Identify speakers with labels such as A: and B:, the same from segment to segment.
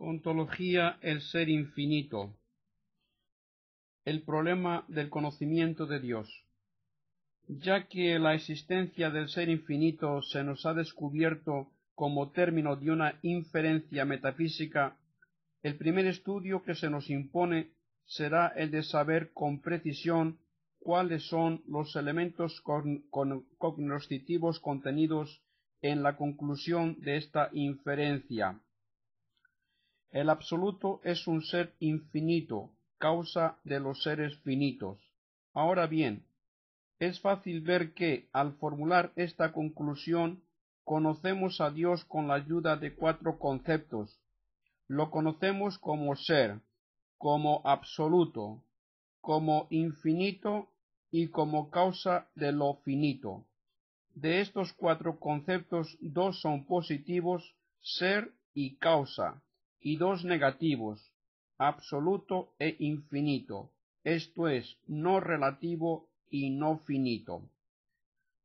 A: Ontología, el ser infinito. El problema del conocimiento de Dios. Ya que la existencia del ser infinito se nos ha descubierto como término de una inferencia metafísica, el primer estudio que se nos impone será el de saber con precisión cuáles son los elementos cognoscitivos contenidos en la conclusión de esta inferencia. El absoluto es un ser infinito, causa de los seres finitos. Ahora bien, es fácil ver que, al formular esta conclusión, conocemos a Dios con la ayuda de cuatro conceptos. Lo conocemos como ser, como absoluto, como infinito y como causa de lo finito. De estos cuatro conceptos, dos son positivos, ser y causa, y dos negativos, absoluto e infinito, esto es, no relativo y no finito.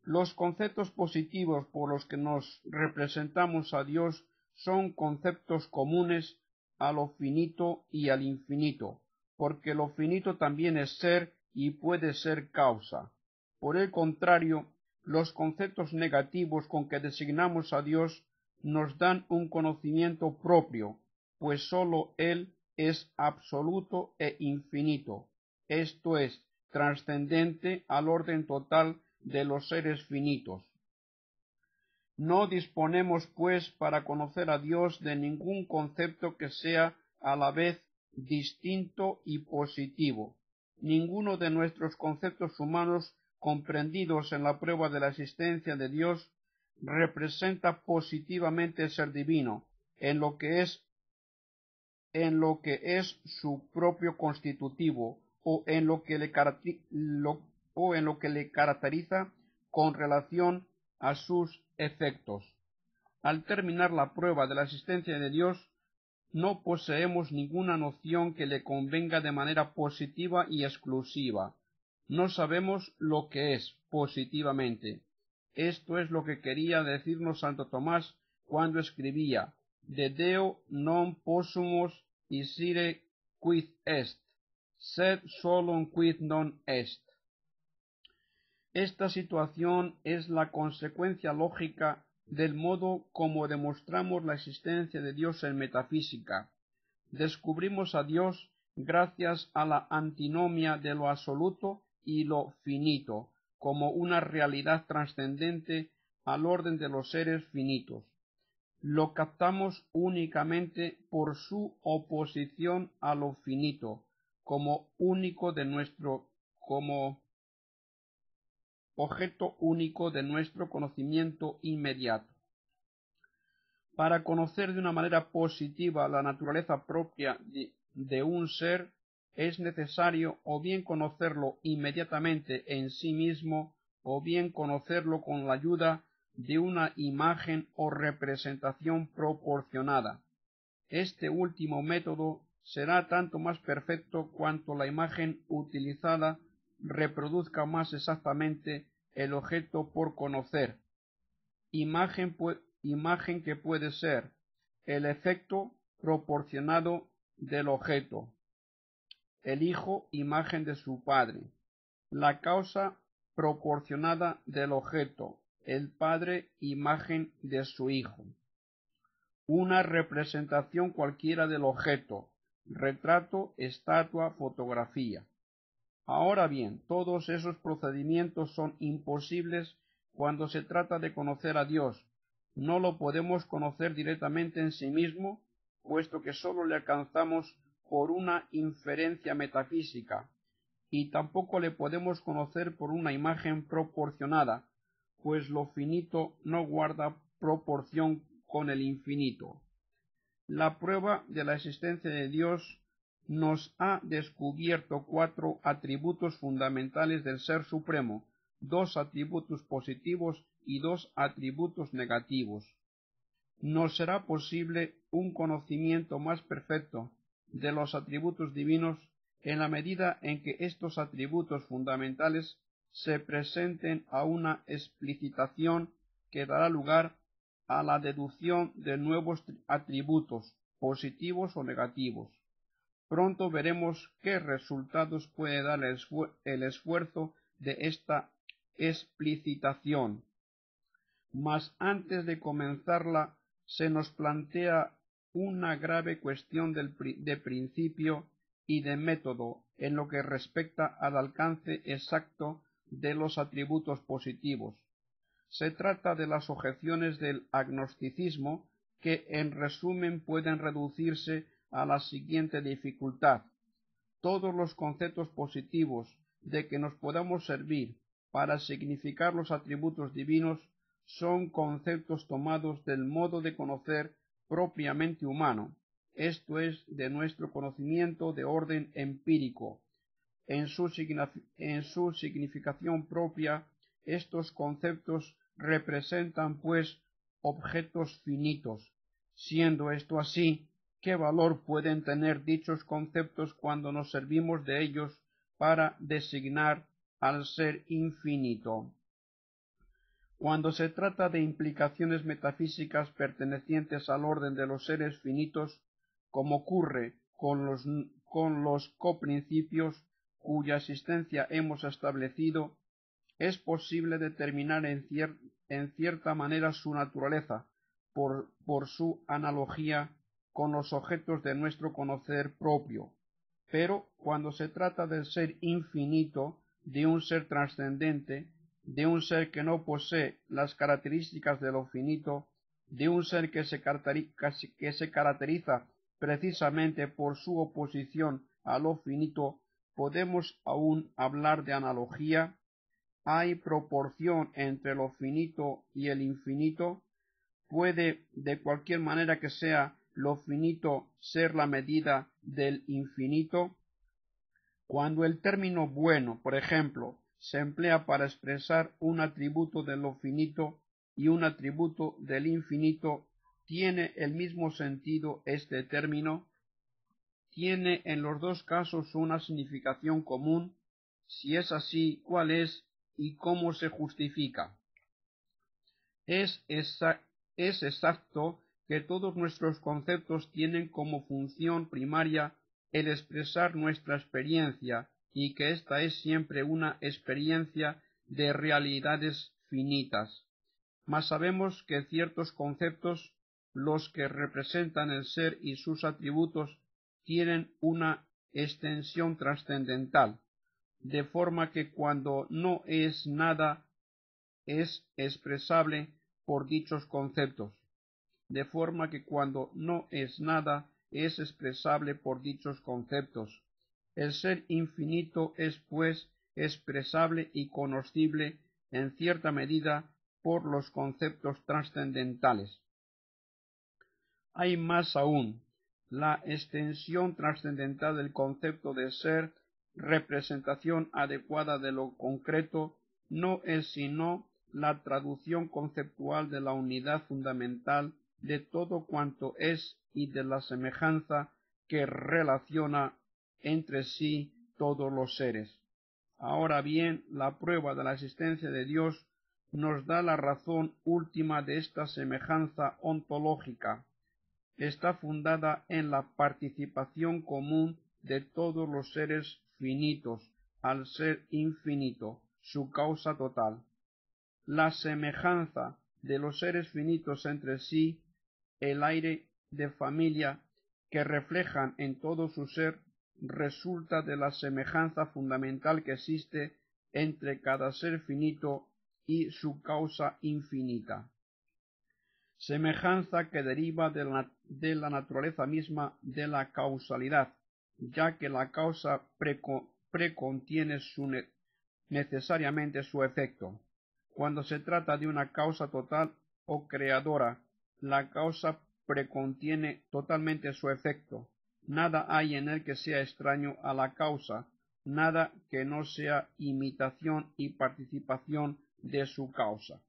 A: Los conceptos positivos por los que nos representamos a Dios son conceptos comunes a lo finito y al infinito, porque lo finito también es ser y puede ser causa. Por el contrario, los conceptos negativos con que designamos a Dios nos dan un conocimiento propio, pues sólo Él es absoluto e infinito, esto es, trascendente al orden total de los seres finitos. No disponemos, pues, para conocer a Dios de ningún concepto que sea a la vez distinto y positivo. Ninguno de nuestros conceptos humanos comprendidos en la prueba de la existencia de Dios representa positivamente el ser divino, en lo que es su propio constitutivo, o en lo que le caracteriza con relación a sus efectos. Al terminar la prueba de la existencia de Dios, no poseemos ninguna noción que le convenga de manera positiva y exclusiva. No sabemos lo que es positivamente. Esto es lo que quería decirnos Santo Tomás cuando escribía: De Deo non possumus dicere quid est, sed solum quid non est. Esta situación es la consecuencia lógica del modo como demostramos la existencia de Dios en metafísica. Descubrimos a Dios gracias a la antinomia de lo absoluto y lo finito, como una realidad trascendente al orden de los seres finitos. Lo captamos únicamente por su oposición a lo finito, como objeto único de nuestro conocimiento inmediato. Para conocer de una manera positiva la naturaleza propia de un ser, es necesario o bien conocerlo inmediatamente en sí mismo, o bien conocerlo con la ayuda de una imagen o representación proporcionada. Este último método será tanto más perfecto cuanto la imagen utilizada reproduzca más exactamente el objeto por conocer, imagen que puede ser el efecto proporcionado del objeto, el hijo imagen de su padre, la causa proporcionada del objeto, el padre imagen de su hijo, una representación cualquiera del objeto, retrato, estatua, fotografía. Ahora bien, todos esos procedimientos son imposibles cuando se trata de conocer a Dios. No lo podemos conocer directamente en sí mismo, puesto que sólo le alcanzamos por una inferencia metafísica, y tampoco le podemos conocer por una imagen proporcionada, pues lo finito no guarda proporción con el infinito. La prueba de la existencia de Dios nos ha descubierto cuatro atributos fundamentales del Ser Supremo, dos atributos positivos y dos atributos negativos. Nos será posible un conocimiento más perfecto de los atributos divinos en la medida en que estos atributos fundamentales se presenten a una explicitación que dará lugar a la deducción de nuevos atributos, positivos o negativos. Pronto veremos qué resultados puede dar el esfuerzo de esta explicitación. Mas antes de comenzarla, se nos plantea una grave cuestión de principio y de método en lo que respecta al alcance exacto de los atributos positivos. Se trata de las objeciones del agnosticismo, que en resumen pueden reducirse a la siguiente dificultad: todos los conceptos positivos de que nos podamos servir para significar los atributos divinos son conceptos tomados del modo de conocer propiamente humano, esto es, de nuestro conocimiento de orden empírico. En su significación propia, estos conceptos representan, pues, objetos finitos. Siendo esto así, ¿qué valor pueden tener dichos conceptos cuando nos servimos de ellos para designar al ser infinito? Cuando se trata de implicaciones metafísicas pertenecientes al orden de los seres finitos, como ocurre con los coprincipios cuya existencia hemos establecido, es posible determinar en cierta manera su naturaleza por su analogía con los objetos de nuestro conocer propio. Pero cuando se trata del ser infinito, de un ser trascendente, de un ser que no posee las características de lo finito, de un ser que se caracteriza precisamente por su oposición a lo finito, ¿podemos aún hablar de analogía? ¿Hay proporción entre lo finito y el infinito? ¿Puede, de cualquier manera que sea, lo finito ser la medida del infinito? Cuando el término bueno, por ejemplo, se emplea para expresar un atributo de lo finito y un atributo del infinito, ¿tiene el mismo sentido este término? ¿Tiene en los dos casos una significación común? Si es así, ¿cuál es y cómo se justifica? Es exacto que todos nuestros conceptos tienen como función primaria el expresar nuestra experiencia, y que ésta es siempre una experiencia de realidades finitas. Mas sabemos que ciertos conceptos, los que representan el ser y sus atributos, tienen una extensión trascendental, de forma que cuando no es nada es expresable por dichos conceptos, de forma que cuando no es nada es expresable por dichos conceptos. El ser infinito es, pues, expresable y conocible en cierta medida por los conceptos trascendentales. Hay más aún. La extensión trascendental del concepto de ser, representación adecuada de lo concreto, no es sino la traducción conceptual de la unidad fundamental de todo cuanto es y de la semejanza que relaciona entre sí todos los seres. Ahora bien, la prueba de la existencia de Dios nos da la razón última de esta semejanza ontológica. Está fundada en la participación común de todos los seres finitos al ser infinito, su causa total. La semejanza de los seres finitos entre sí, el aire de familia que reflejan en todo su ser, resulta de la semejanza fundamental que existe entre cada ser finito y su causa infinita. Semejanza que deriva de la naturaleza misma de la causalidad, ya que la causa precontiene necesariamente su efecto. Cuando se trata de una causa total o creadora, la causa precontiene totalmente su efecto. Nada hay en él que sea extraño a la causa, nada que no sea imitación y participación de su causa.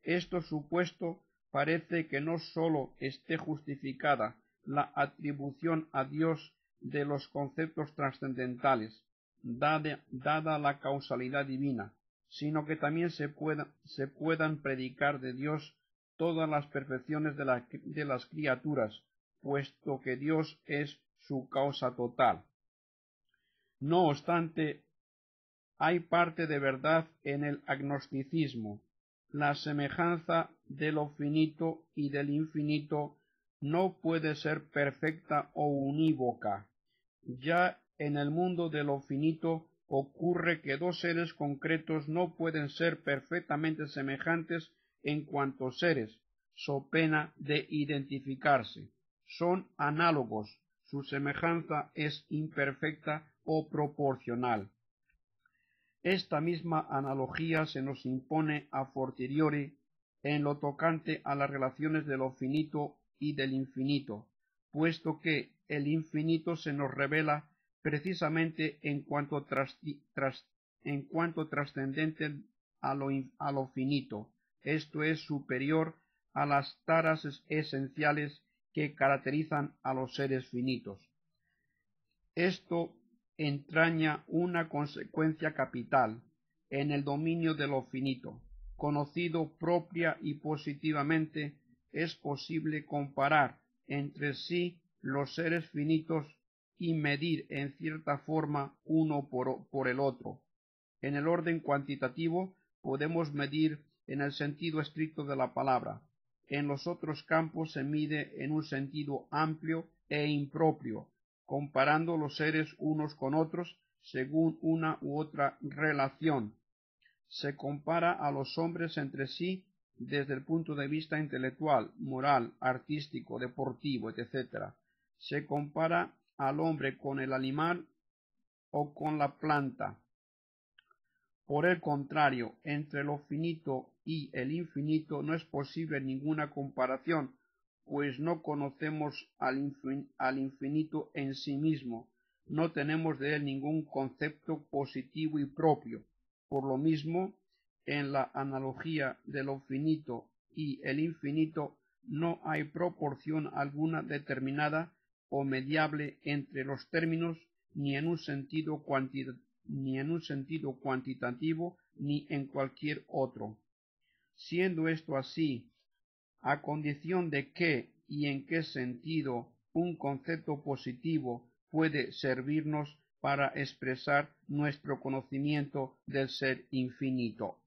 A: Esto supuesto, parece que no sólo esté justificada la atribución a Dios de los conceptos trascendentales, dada la causalidad divina, sino que también se puedan predicar de Dios todas las perfecciones de las criaturas, puesto que Dios es su causa total. No obstante, hay parte de verdad en el agnosticismo. La semejanza de lo finito y del infinito no puede ser perfecta o unívoca. Ya en el mundo de lo finito ocurre que dos seres concretos no pueden ser perfectamente semejantes en cuanto seres, so pena de identificarse. Son análogos, su semejanza es imperfecta o proporcional. Esta misma analogía se nos impone a fortiori en lo tocante a las relaciones de lo finito y del infinito, puesto que el infinito se nos revela precisamente en cuanto trascendente a lo finito, esto es superior a las taras esenciales que caracterizan a los seres finitos. Esto entraña una consecuencia capital en el dominio de lo finito. Conocido propia y positivamente, es posible comparar entre sí los seres finitos y medir en cierta forma uno por el otro. En el orden cuantitativo podemos medir en el sentido estricto de la palabra. En los otros campos se mide en un sentido amplio e impropio, comparando los seres unos con otros según una u otra relación. Se compara a los hombres entre sí desde el punto de vista intelectual, moral, artístico, deportivo, etc. Se compara al hombre con el animal o con la planta. Por el contrario, entre lo finito y el infinito no es posible ninguna comparación, pues no conocemos al infinito en sí mismo, no tenemos de él ningún concepto positivo y propio. Por lo mismo, en la analogía de lo finito y el infinito no hay proporción alguna determinada o mediable entre los términos, ni en un sentido cuantitativo ni en cualquier otro. Siendo esto así, a condición de que y en qué sentido un concepto positivo puede servirnos para expresar nuestro conocimiento del ser infinito.